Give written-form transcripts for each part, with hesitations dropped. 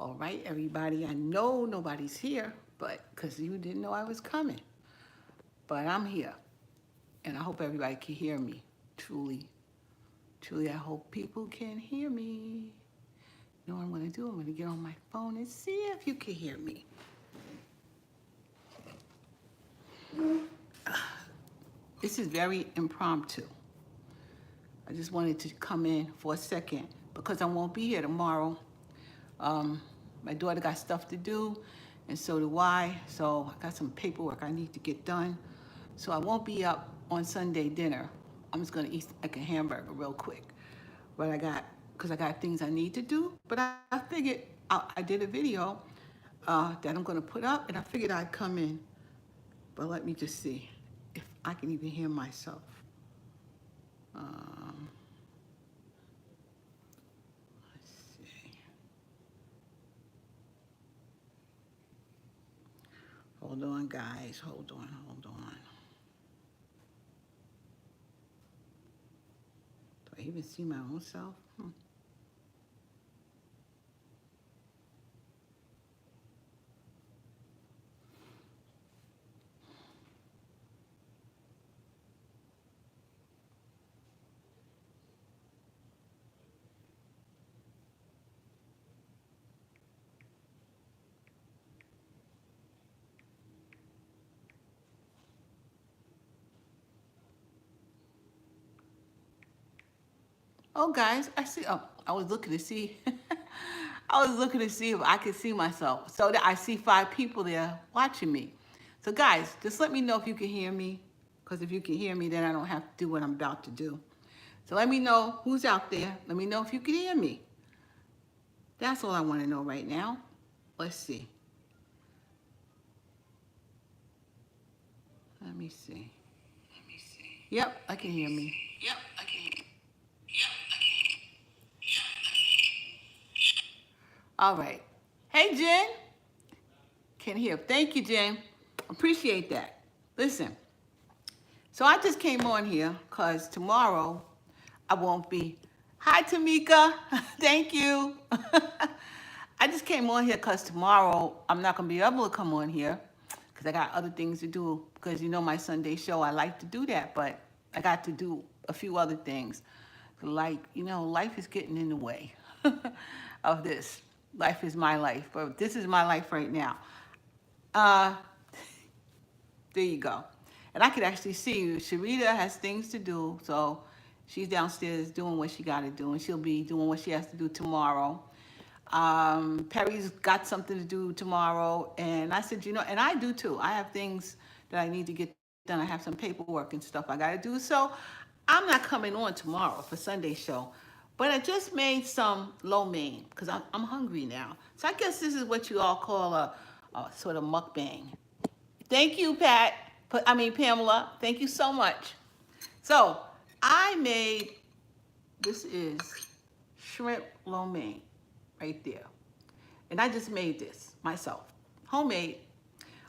All right, everybody. I know nobody's here, but because you didn't know I was coming. But I'm here, and I hope everybody can hear me. Truly, truly, I hope people can hear me. You know what I'm going to do? I'm going to get on my phone and see if you can hear me. This is very impromptu. I just wanted to come in for a second because I won't be here tomorrow. My daughter got stuff to do, and so do I. So I got some paperwork I need to get done. So I won't be up on Sunday dinner. I'm just gonna eat like a hamburger real quick. But because I got things I need to do. But I figured I did a video that I'm gonna put up, and I figured I'd come in. But let me just see if I can even hear myself. Um, let's see. Hold on, guys. Hold on. Do I even see my own self? Oh, guys, I see. Oh, I was looking to see. I was looking to see if I could see myself. So that I see 5 people there watching me. So, guys, just let me know if you can hear me. Because if you can hear me, then I don't have to do what I'm about to do. So let me know who's out there. Let me know if you can hear me. That's all I want to know right now. Let's see. Let me see. Yep, I can hear me. Yep, I can hear me. All right. Hey, Jen. Can hear. Thank you, Jen. Appreciate that. Listen. So I just came on here because tomorrow I won't be. Hi, Tamika. Thank you. I just came on here because tomorrow I'm not going to be able to come on here because I got other things to do. Because you know my Sunday show, I like to do that, but I got to do a few other things. Like, life is getting in the way of this. Life is my life, but this is my life right now. Uh, there you go. And I could actually see you. Sharita has things to do, so she's downstairs doing what she got to do, and she'll be doing what she has to do tomorrow. Perry's got something to do tomorrow, and I said, and I do too. I have things that I need to get done. I have some paperwork and stuff I got to do, so I'm not coming on tomorrow for Sunday show. But I just made some lo mein because I'm hungry now. So I guess this is what you all call a sort of mukbang. Thank you, Pamela. Thank you so much. So I made, this is shrimp lo mein right there. And I just made this myself, homemade.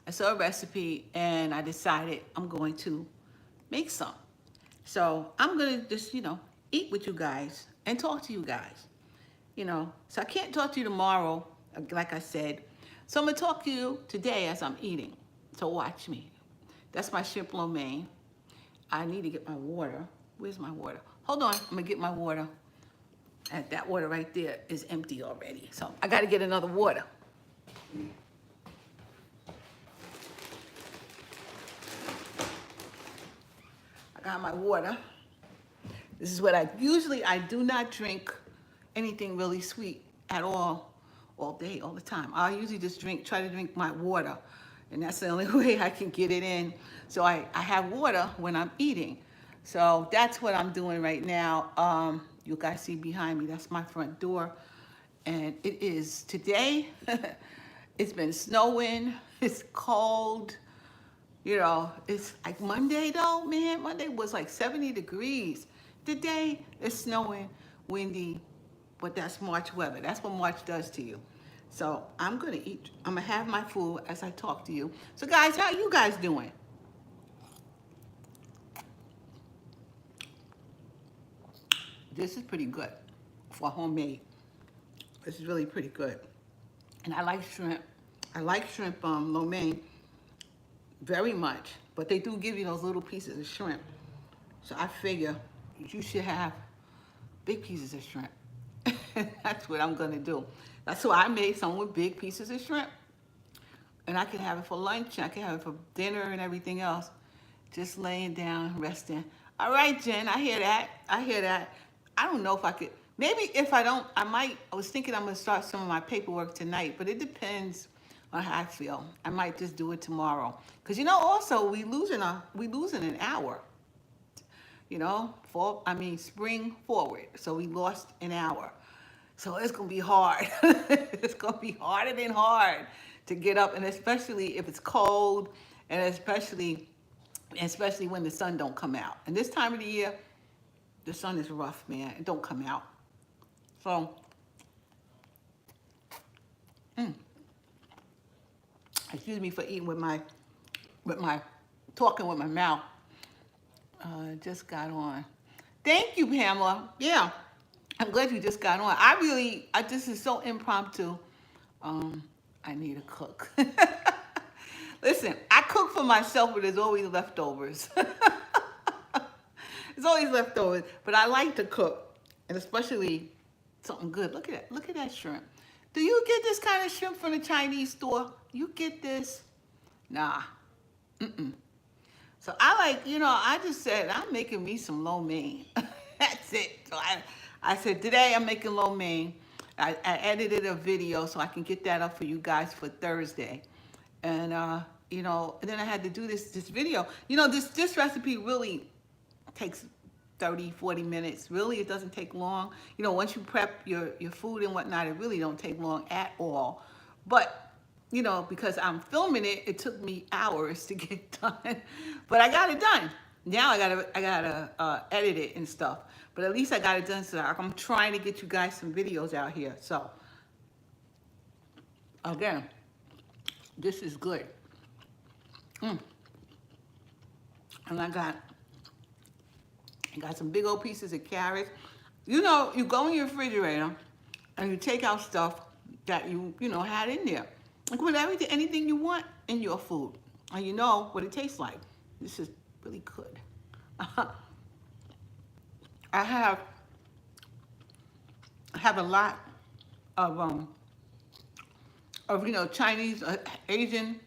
I saw a recipe and I decided I'm going to make some. So I'm going to just, eat with you guys and talk to you guys. So I can't talk to you tomorrow, like I said. So I'm going to talk to you today as I'm eating. So watch me. That's my shrimp lo mein. I need to get my water. Where's my water? Hold on, I'm going to get my water. And that water right there is empty already. So I got to get another water. I got my water. This is what usually I do not drink anything really sweet at all day, all the time. I usually just try to drink my water. And that's the only way I can get it in. So I have water when I'm eating. So that's what I'm doing right now. You guys see behind me, that's my front door. And it is today, it's been snowing, it's cold. It's like Monday though, man. Monday was like 70 degrees. Today it's snowing, windy, but that's March weather. That's what March does to you. So I'm gonna eat. I'm gonna have my food as I talk to you. So guys, how you guys doing? This is pretty good for homemade. This is really pretty good. And I like shrimp. I like shrimp lo mein very much. But they do give you those little pieces of shrimp. So I figure you should have big pieces of shrimp. That's what I'm gonna do. That's why I made some with big pieces of shrimp. And I can have it for lunch, I can have it for dinner and everything else. Just laying down, resting. All right, Jen, I hear that. I hear that. I don't know if I could, maybe if I don't, I was thinking I'm gonna start some of my paperwork tonight, but it depends on how I feel. I might just do it tomorrow. Cause also we losing an hour. Spring forward. So we lost an hour. So it's gonna be hard. It's gonna be harder than hard to get up, and especially if it's cold, and especially when the sun don't come out. And this time of the year, the sun is rough, man. It don't come out. So, excuse me for eating with my talking with my mouth. Just got on. Thank you, Pamela. Yeah, I'm glad you just got on. This is so impromptu. I need a cook. Listen, I cook for myself, but there's always leftovers. There's always leftovers, but I like to cook, and especially something good. Look at that shrimp. Do you get this kind of shrimp from the Chinese store? You get this? Nah. So I just said, I'm making me some lo mein. That's it. So I said, today I'm making lo mein. I edited a video so I can get that up for you guys for Thursday. And, and then I had to do this video. This recipe really takes 30, 40 minutes. Really, it doesn't take long. Once you prep your food and whatnot, it really don't take long at all. But, because I'm filming it, it took me hours to get done. But I got it done. Now I gotta edit it and stuff. But at least I got it done, so I'm trying to get you guys some videos out here. So, again, this is good. And I got some big old pieces of carrots. You go in your refrigerator and you take out stuff that you had in there. Like put anything you want in your food. And you know what it tastes like. This is really good. I have a lot of Chinese, Asian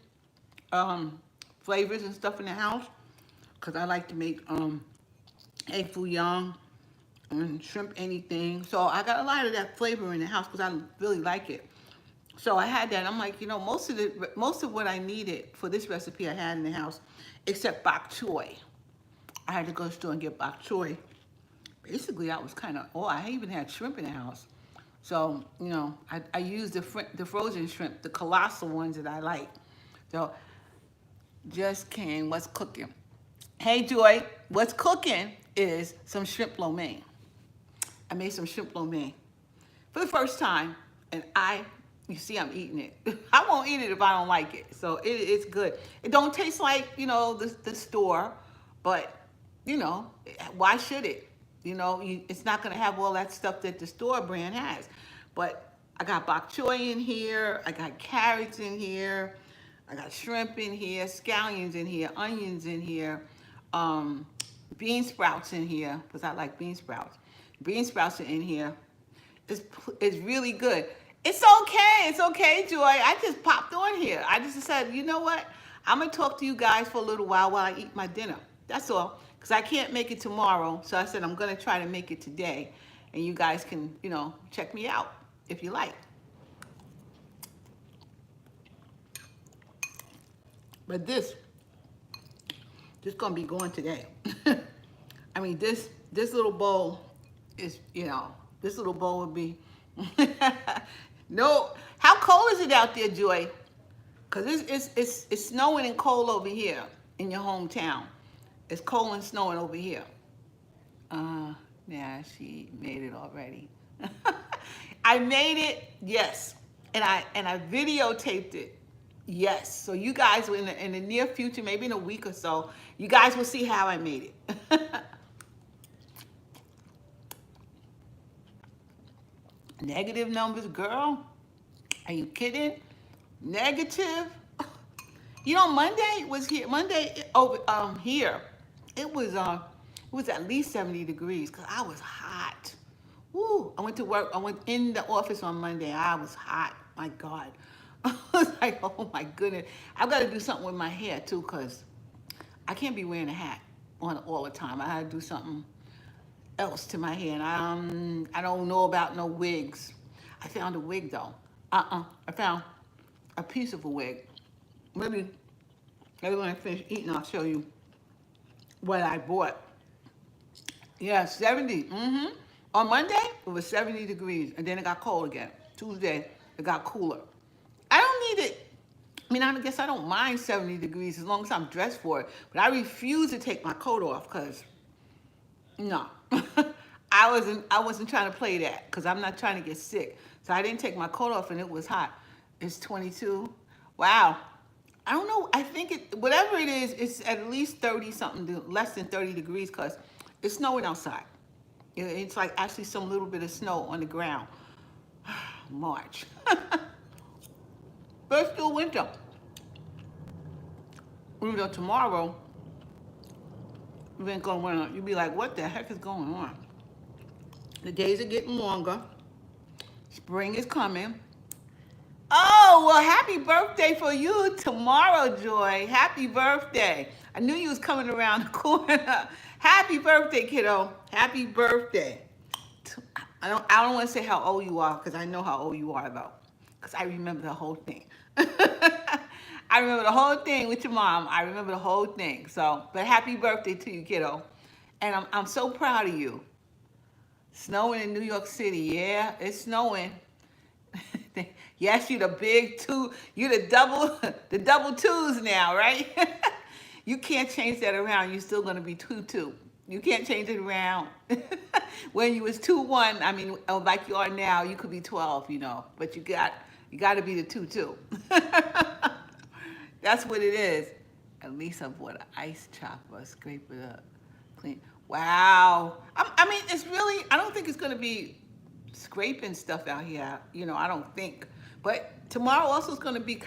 flavors and stuff in the house, because I like to make egg foo young and shrimp anything. So I got a lot of that flavor in the house because I really like it. So I had that. I'm like, most of what I needed for this recipe I had in the house, except bok choy. I had to go to the store and get bok choy. Basically, I was kind of, I even had shrimp in the house. So, I used the frozen shrimp, the colossal ones that I like. So, just came, what's cooking? Hey, Joy, what's cooking is some shrimp lo mein. I made some shrimp lo mein for the first time, and you see I'm eating it. I won't eat it if I don't like it. So, it's good. It don't taste like, the store, but, why should it? It's not going to have all that stuff that the store brand has. But I got bok choy in here. I got carrots in here. I got shrimp in here, scallions in here, onions in here, bean sprouts in here, because I like bean sprouts. Bean sprouts are in here. It's really good. It's okay. It's okay, Joy. I just popped on here. I just said, you know what? I'm going to talk to you guys for a little while I eat my dinner. That's all. Because I can't make it tomorrow. So I said I'm going to try to make it today. And you guys can, check me out if you like. But this going to be going today. I mean, this little bowl is, this little bowl would be... No. How cold is it out there, Joy? Because it's snowing and cold over here in your hometown. It's cold and snowing over here. Yeah, she made it already. I made it, yes. And I videotaped it, yes. So you guys, in the near future, maybe in a week or so, you guys will see how I made it. Negative numbers, girl. Are you kidding? Negative. You know, Monday was here. Monday over here, it was at least 70 degrees because I was hot. Woo! I went to work. I went in the office on Monday. I was hot. My God. I was like, oh my goodness. I've got to do something with my hair too because I can't be wearing a hat on all the time. I had to do something else to my hair. And I don't know about no wigs. I found a wig though. I found a piece of a wig. Maybe when I finish eating, I'll show you what I bought. Yeah, 70. On Monday, it was 70 degrees, and then it got cold again. Tuesday, it got cooler. I don't need it. I mean, I guess I don't mind 70 degrees as long as I'm dressed for it. But I refuse to take my coat off because, no. I wasn't trying to play that because I'm not trying to get sick. So I didn't take my coat off, and it was hot. It's 22. Wow. I don't know. I think whatever it is, it's at least 30 something, less than 30 degrees because it's snowing outside. It's like actually some little bit of snow on the ground. March. But it's still winter. Even though tomorrow, we ain't gonna winter. You'll be like, what the heck is going on? The days are getting longer. Spring is coming. Oh, well, happy birthday for you tomorrow, Joy. Happy birthday. I knew you was coming around the corner. Happy birthday, kiddo. Happy birthday. I don't want to say how old you are because I know how old you are, though. Because I remember the whole thing. I remember the whole thing with your mom. I remember the whole thing. So, but happy birthday to you, kiddo. And I'm so proud of you. Snowing in New York City. Yeah, it's snowing. Yes, you're the big two. You're the double twos now, right? You can't change that around. You're still gonna be 2-2. You can't change it around. When you was 2-1, I mean, like you are now, you could be 12, you know. But you got to be the 2-2. That's what it is. At least I bought an ice chopper, scrape it up, clean. Wow. I mean, it's really. I don't think it's gonna be scraping stuff out here. You know, I don't think. But tomorrow also is gonna be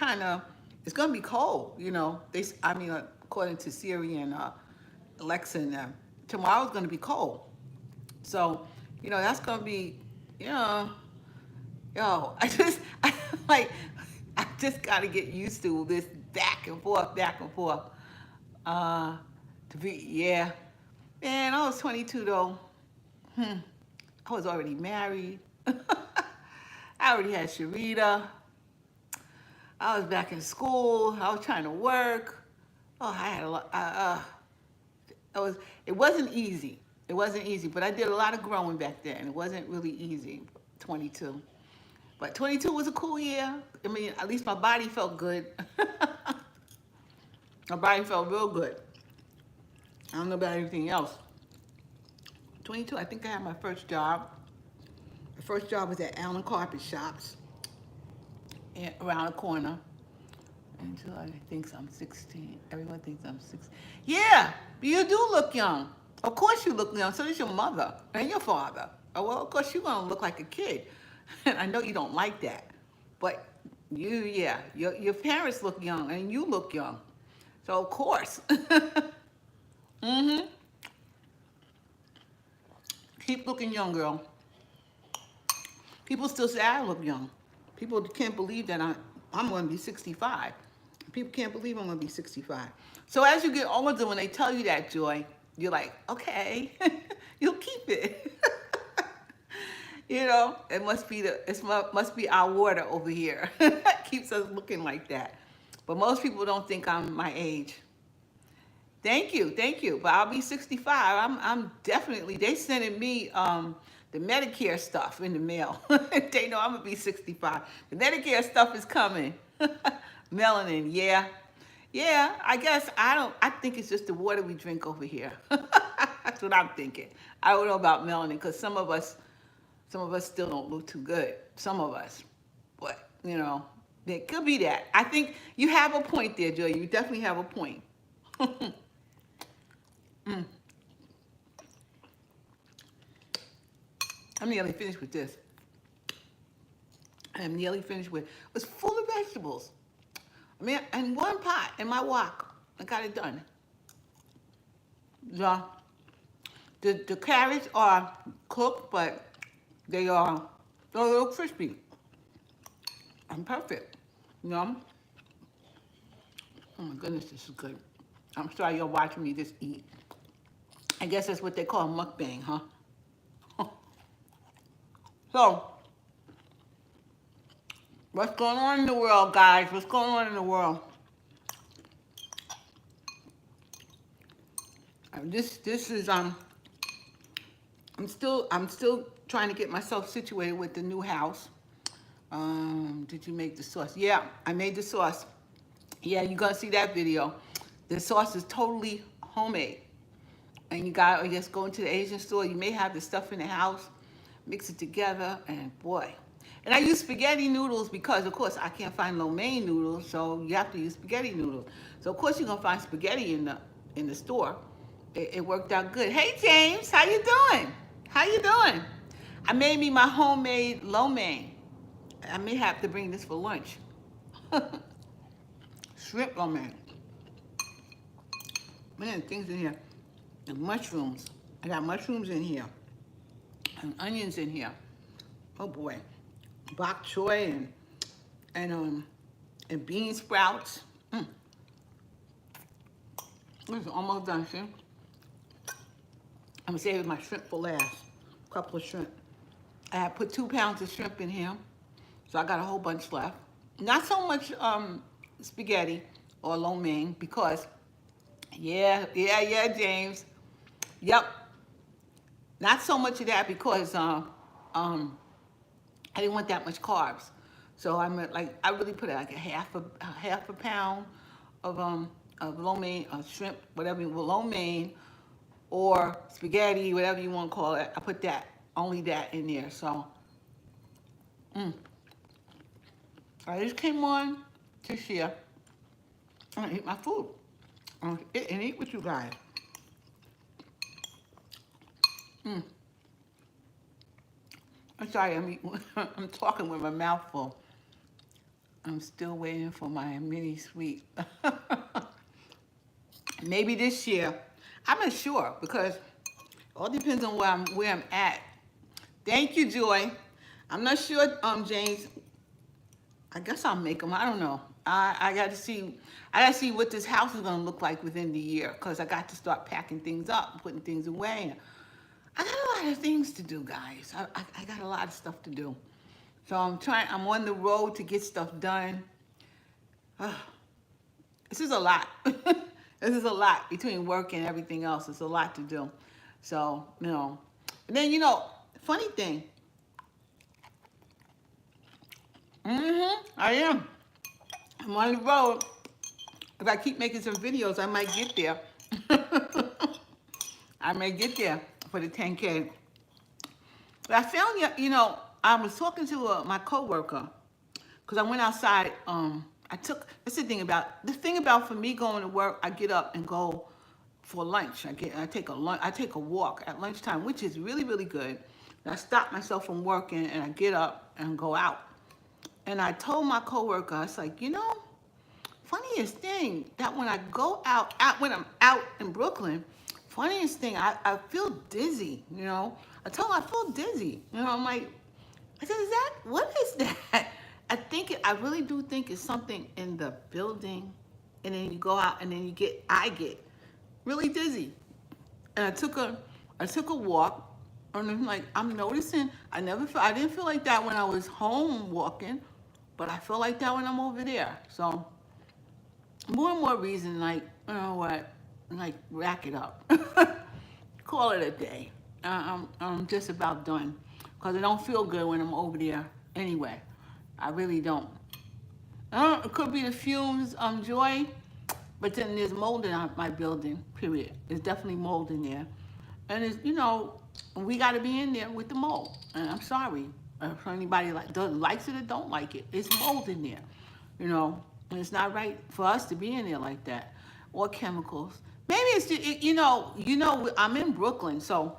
it's gonna be cold. You know, according to Siri and Alexa and them, tomorrow's gonna be cold. So, you know, that's gonna be, you know, yo, like, I just gotta get used to this back and forth, back and forth. Yeah. Man, I was 22 though. I was already married. I already had Sharita. I was back in school. I was trying to work. Oh, I had a lot. It wasn't easy. It wasn't easy, but I did a lot of growing back then. It wasn't really easy, 22. But 22 was a cool year. I mean, at least my body felt good. My body felt real good. I don't know about anything else. 22, I think I had my first job. The first job was at Allen Carpet Shops around the corner. Until I think I'm 16. Everyone thinks I'm 16. Yeah, you do look young. Of course you look young. So does your mother and your father. Oh, well, of course you're going to look like a kid. And I know you don't like that. But your parents look young and you look young. So, of course. Keep looking young, girl. People still say I look young. People can't believe that I'm going to be 65. People can't believe I'm going to be 65. So as you get older, when they tell you that, Joy, you're like, okay, you'll keep it. You know, it must be our water over here. Keeps us looking like that. But most people don't think I'm my age. Thank you. But I'll be 65. I'm definitely. They sending me the Medicare stuff in the mail. They know I'm gonna be 65. The Medicare stuff is coming. Melanin, yeah. I guess I think it's just the water we drink over here. That's what I'm thinking. I don't know about melanin because some of us still don't look too good. Some of us, but you know, it could be that. I think you have a point there, Joy. You definitely have a point. I'm nearly finished with this. I'm nearly finished with. It was full of vegetables. I mean, in one pot, in my wok, I got it done. The, the carrots are cooked, but they are a little crispy. I'm perfect. You know? Oh my goodness, this is good. I'm sorry you're watching me just eat. I guess that's what they call mukbang, huh? So, what's going on in the world, guys? What's going on in the world? This is I'm still trying to get myself situated with the new house. Did you make the sauce? Yeah, I made the sauce. Yeah, you're gonna see that video. The sauce is totally homemade. And you got, I guess, go into the Asian store. You may have the stuff in the house, mix it together, and boy. And I use spaghetti noodles because, of course, I can't find lo mein noodles, so you have to use spaghetti noodles. So, of course, you're gonna find spaghetti in the store. It worked out good. Hey, James, how you doing? How you doing? I made me my homemade lo mein. I may have to bring this for lunch. Shrimp Lo Mien. Man, things in here. And mushrooms. I got mushrooms in here. And onions in here. Oh boy. Bok choy and bean sprouts. This is almost done, see? I'm gonna save my shrimp for last. A couple of shrimp. I put 2 pounds of shrimp in here. So I got a whole bunch left. Not so much spaghetti or lo mein because, yeah, James. Yep. Not so much of that because I didn't want that much carbs. So I really put like a half a pound of lo mein, shrimp, whatever, lo mein, or spaghetti, whatever you want to call it. I put that, only that in there. So, I just came on to share. I'm gonna eat my food and eat with you guys. I'm sorry, I'm talking with my mouth full. I'm still waiting for my mini sweet. Maybe this year. I'm not sure because it all depends on where I'm at. Thank you, Joy. I'm not sure, James. I guess I'll make them. I don't know. I got to see. I got to see what this house is going to look like within the year because I got to start packing things up, putting things away. I got a lot of things to do, guys. I got a lot of stuff to do. So I'm on the road to get stuff done. This is a lot. This is a lot between work and everything else. It's a lot to do. So, you know. And then, funny thing. I am. I'm on the road. If I keep making some videos, I might get there. I may get there for the 10K. But I found, I was talking to my coworker because I went outside. That's the thing about for me going to work. I get up and go for lunch. I take a walk at lunchtime, which is really, really good. And I stop myself from working and I get up and go out. And I told my coworker, I was like, funniest thing that when I go out when I'm out in Brooklyn, funniest thing, I feel dizzy, I told him I feel dizzy. I'm like, I said, what is that? I really do think it's something in the building, and then you go out and then I get really dizzy. And I took a walk, and I'm noticing, I didn't feel like that when I was home walking, but I feel like that when I'm over there. So more and more reason, rack it up. Call it a day. I'm just about done because I don't feel good when I'm over there anyway. I really don't. It could be the fumes, Joy, but then there's mold in my building, period. There's definitely mold in there. And it's, we got to be in there with the mold. And I'm sorry if anybody likes it or don't like it. It's mold in there, and it's not right for us to be in there like that. Or chemicals. Maybe it's, I'm in Brooklyn, so,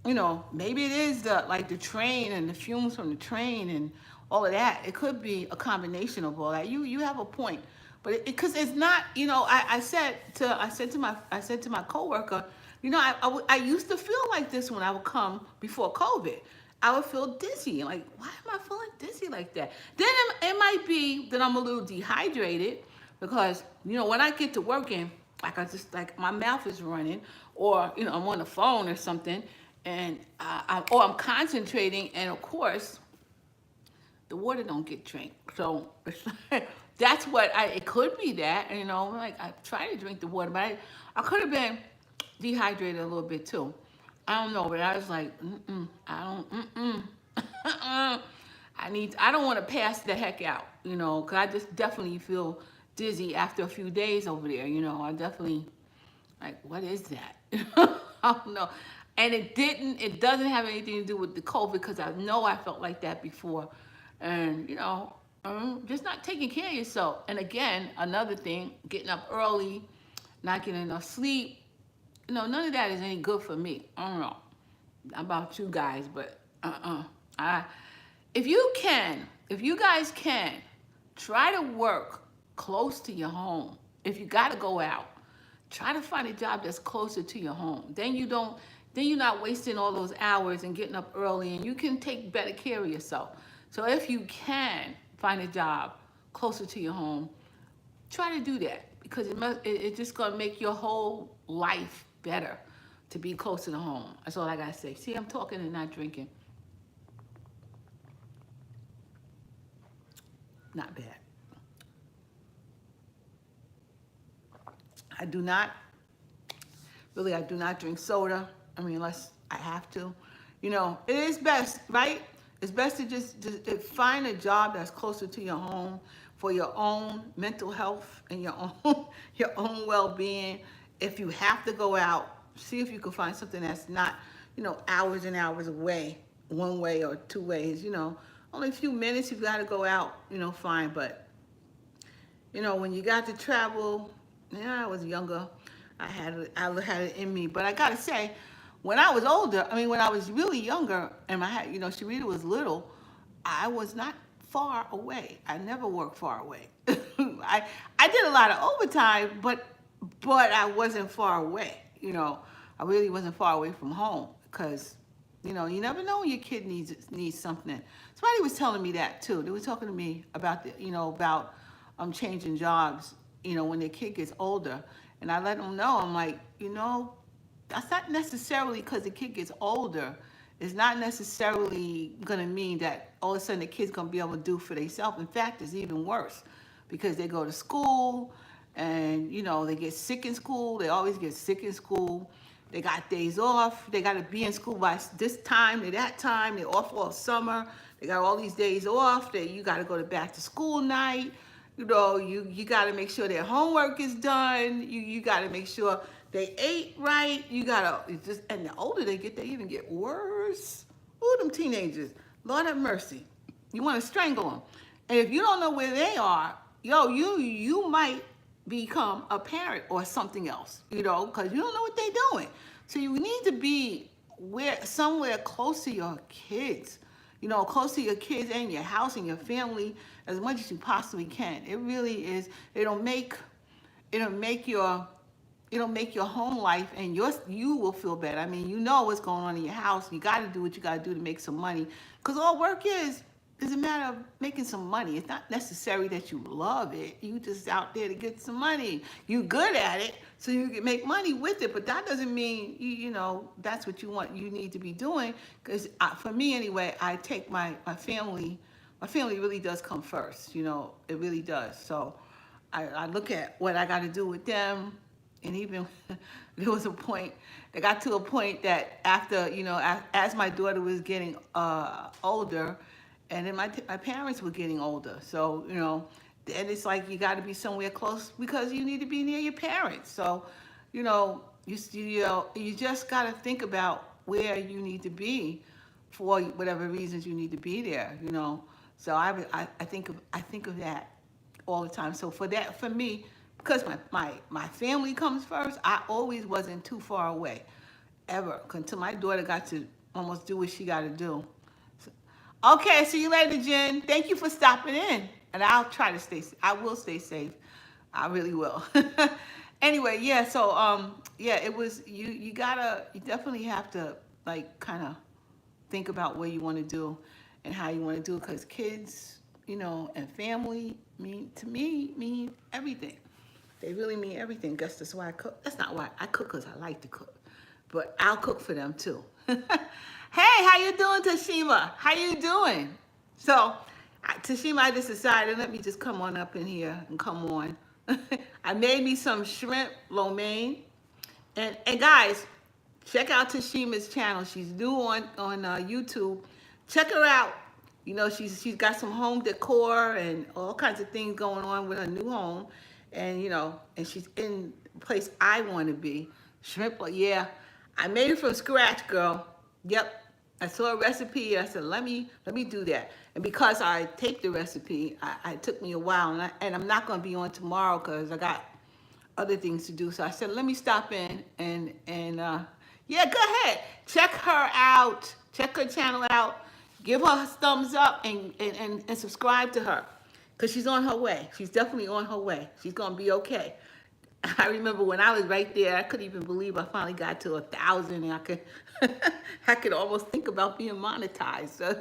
maybe it is the train and the fumes from the train and all of that. It could be a combination of all that. You have a point, but because it's not, I said to my coworker, I used to feel like this when I would come before COVID. I would feel dizzy. Like, why am I feeling dizzy like that? Then it might be that I'm a little dehydrated because, when I get to working, like like my mouth is running, or, I'm on the phone or something, and or I'm concentrating, and of course, the water don't get drank. So that's what it could be that, like I try to drink the water, but I could have been dehydrated a little bit too. I don't know, but I was like, I don't want to pass the heck out, because I just definitely feel dizzy after a few days over there, I definitely, like, what is that? I don't know. And it doesn't have anything to do with the COVID, because I know I felt like that before. And, just not taking care of yourself. And again, another thing, getting up early, not getting enough sleep, none of that is any good for me. I don't know about you guys, but if you guys can, try to work close to your home. If you got to go out, try to find a job that's closer to your home. Then you're not wasting all those hours and getting up early, and you can take better care of yourself. So if you can find a job closer to your home, try to do that, because it's just going to make your whole life better to be closer to home. That's all I got to say. See, I'm talking and not drinking. Not bad. I do not drink soda. I mean, unless I have to. It is best, right? It's best to just find a job that's closer to your home for your own mental health and your own well-being. If you have to go out, see if you can find something that's not, hours and hours away, one way or two ways. Only a few minutes you've got to go out, fine. But when you got to travel, I was younger, I had it in me. But I gotta say, when I was older, when I was really younger, and Sharita was little, I was not far away. I never worked far away. I did a lot of overtime, but I wasn't far away. I really wasn't far away from home, because you never know when your kid needs something. Somebody was telling me that too. They were talking to me about about changing jobs, when their kid gets older. And I let them know, I'm like, that's not necessarily because the kid gets older. It's not necessarily going to mean that all of a sudden the kid's going to be able to do for themselves. In fact, it's even worse, because they go to school and, they get sick in school. They always get sick in school. They got days off. They got to be in school by this time to that time. They're off all summer. They got all these days off. You got to go to back to school night. You got to make sure their homework is done. You got to make sure they ate right. And the older they get, they even get worse. Ooh, them teenagers. Lord have mercy. You want to strangle them. And if you don't know where they are, you might become a parent or something else, because you don't know what they're doing. So you need to be somewhere close to your kids, close to your kids and your house and your family as much as you possibly can. It really is. It'll make your home life, and you will feel better. What's going on in your house. You got to do what you got to do to make some money, because all work is a matter of making some money. It's not necessary that you love it. You just out there to get some money. You good at it, so you can make money with it. But that doesn't mean that's what you need to be doing. Because for me anyway, I take my family. My family really does come first. It really does. So I look at what I got to do with them. And even there was a point, they got to a point that after, as my daughter was getting older, and then my parents were getting older. So, then it's like you got to be somewhere close, because you need to be near your parents. So, you just got to think about where you need to be for whatever reasons you need to be there, So I think of that all the time. So for me, because my family comes first, I always wasn't too far away, ever, until my daughter got to almost do what she got to do. So Okay, see you later, Jen. Thank you for stopping in. And I'll try to I will stay safe. I really will. Anyway, yeah, so yeah, it was you definitely have to like kind of think about what you want to do and how you want to do it because kids, and family mean everything. They really mean everything. Guess that's why I cook. That's not why I cook because I like to cook, but I'll cook for them too. Hey, how you doing, Tashima? How you doing? So, Tashima, I just decided let me just come on up in here and come on. I made me some shrimp lo mein, and guys, check out Tashima's channel. She's new on YouTube. Check her out. She's got some home decor and all kinds of things going on with her new home, and she's in the place I want to be. Shrimp, yeah, I made it from scratch, girl. Yep, I saw a recipe. And I said, let me do that. And because I take the recipe, it took me a while, and I'm not going to be on tomorrow because I got other things to do. So I said, let me stop in and yeah, go ahead. Check her out. Check her channel out. Give her a thumbs up and subscribe to her because she's on her way. She's definitely on her way. She's going to be okay. I remember when I was right there, I couldn't even believe I finally got to 1,000 and I could almost think about being monetized. So,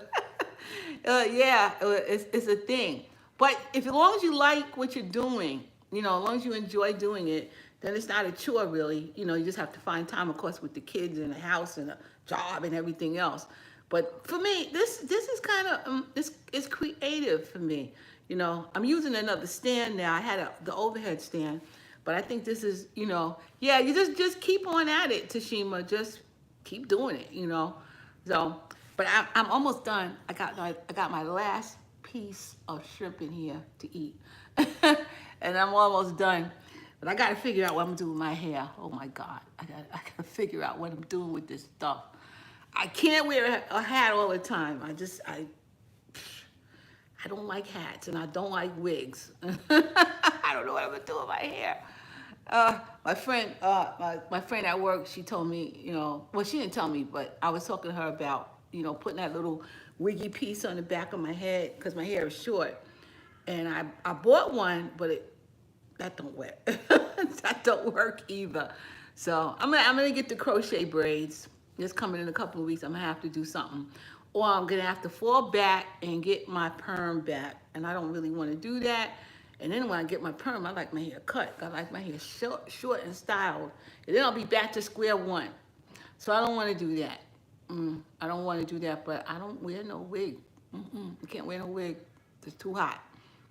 yeah, it's a thing. But as long as you like what you're doing, as long as you enjoy doing it, then it's not a chore really. You just have to find time, of course, with the kids and the house and a job and everything else. But for me, this is kind of it's creative for me. I'm using another stand now. I had the overhead stand, but I think this is yeah. You just keep on at it, Tashima. Just keep doing it. So, but I'm almost done. I got my last piece of shrimp in here to eat, and I'm almost done. But I got to figure out what I'm doing with my hair. Oh my God, I got to figure out what I'm doing with this stuff. I can't wear a hat all the time. I don't like hats and I don't like wigs. I don't know what I'm gonna do with my hair. My friend at work, she told me, well, she didn't tell me, but I was talking to her about, putting that little wiggy piece on the back of my head because my hair is short. And I bought one, but that don't work. That don't work either. So I'm gonna get the crochet braids. It's coming in a couple of weeks. I'm gonna have to do something, or I'm gonna have to fall back and get my perm back. And I don't really want to do that. And then when I get my perm, I like my hair cut. I like my hair short and styled. And then I'll be back to square one. So I don't want to do that. I don't want to do that. But I don't wear no wig. I can't wear no wig. It's too hot.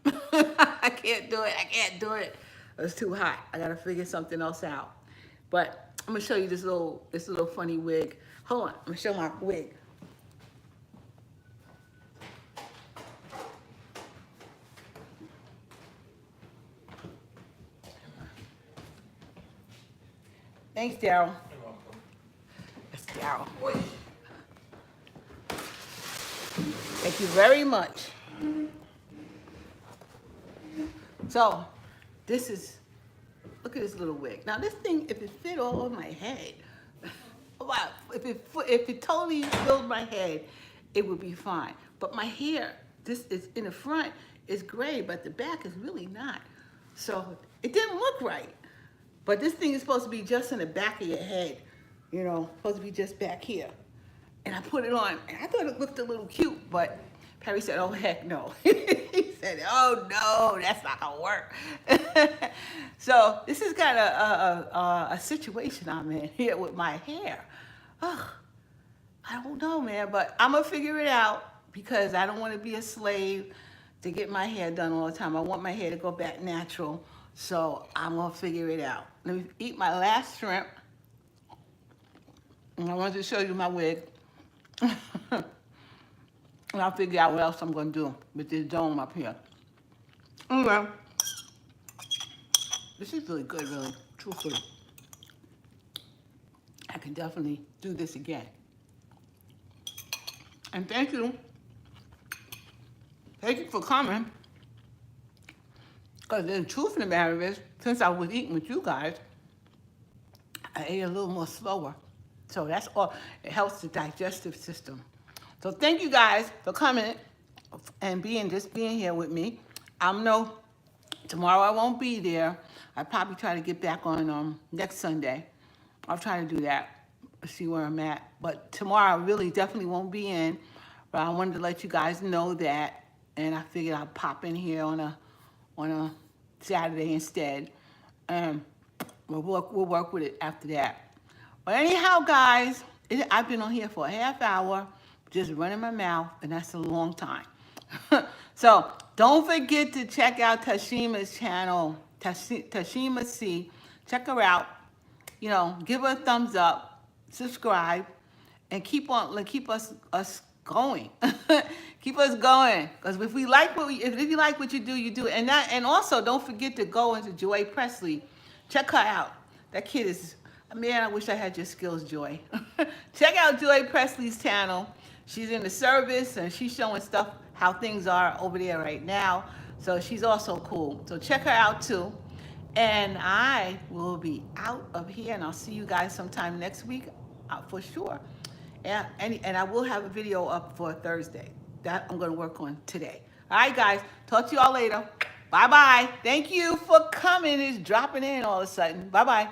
I can't do it. I can't do it. It's too hot. I gotta figure something else out. But I'm gonna show you this little funny wig. Hold on. I'm gonna show my wig. Thanks, Daryl. You're welcome. That's Daryl. Thank you very much. So, look at this little wig. Now this thing, if it fit all over my head, wow, if it totally filled my head, it would be fine. But my hair, this is in the front, is gray, but the back is really not. So it didn't look right. But this thing is supposed to be just in the back of your head, supposed to be just back here. And I put it on, and I thought it looked a little cute, but Perry said, oh, heck no. He said, oh, no, that's not going to work. So this is kind of a situation I'm in here with my hair. Ugh, I don't know, man, but I'm going to figure it out because I don't want to be a slave to get my hair done all the time. I want my hair to go back natural, so I'm going to figure it out. Let me eat my last shrimp. And I wanted to show you my wig. And I'll figure out what else I'm going to do with this dome up here. Anyway, this is really good, really, truthfully. I can definitely do this again. And thank you. Thank you for coming. Because the truth of the matter is, since I was eating with you guys, I ate a little more slower. So that's all. It helps the digestive system. So thank you guys for coming and just being here with me. No, tomorrow I won't be there. I probably try to get back on next Sunday. I'll try to do that, see where I'm at. But tomorrow I really definitely won't be in. But I wanted to let you guys know that, and I figured I'd pop in here on a Saturday instead, and we'll work with it after that. But anyhow, guys, I've been on here for a half hour, just running my mouth, and that's a long time. So don't forget to check out Tashima's channel, Tashima C. Check her out. You know, give her a thumbs up, subscribe, and keep us going. Keep us going. Because if you like what you do, and also don't forget to go into Joy Presley. Check her out. That kid is, man, I wish I had your skills, Joy. Check out Joy Presley's channel. She's in the service and she's showing stuff, how things are over there right now. So she's also cool. So check her out too. And I will be out of here, and I'll see you guys sometime next week, for sure. And I will have a video up for Thursday. That I'm going to work on today. All right, guys. Talk to you all later. Bye-bye. Thank you for coming. It's dropping in all of a sudden. Bye-bye.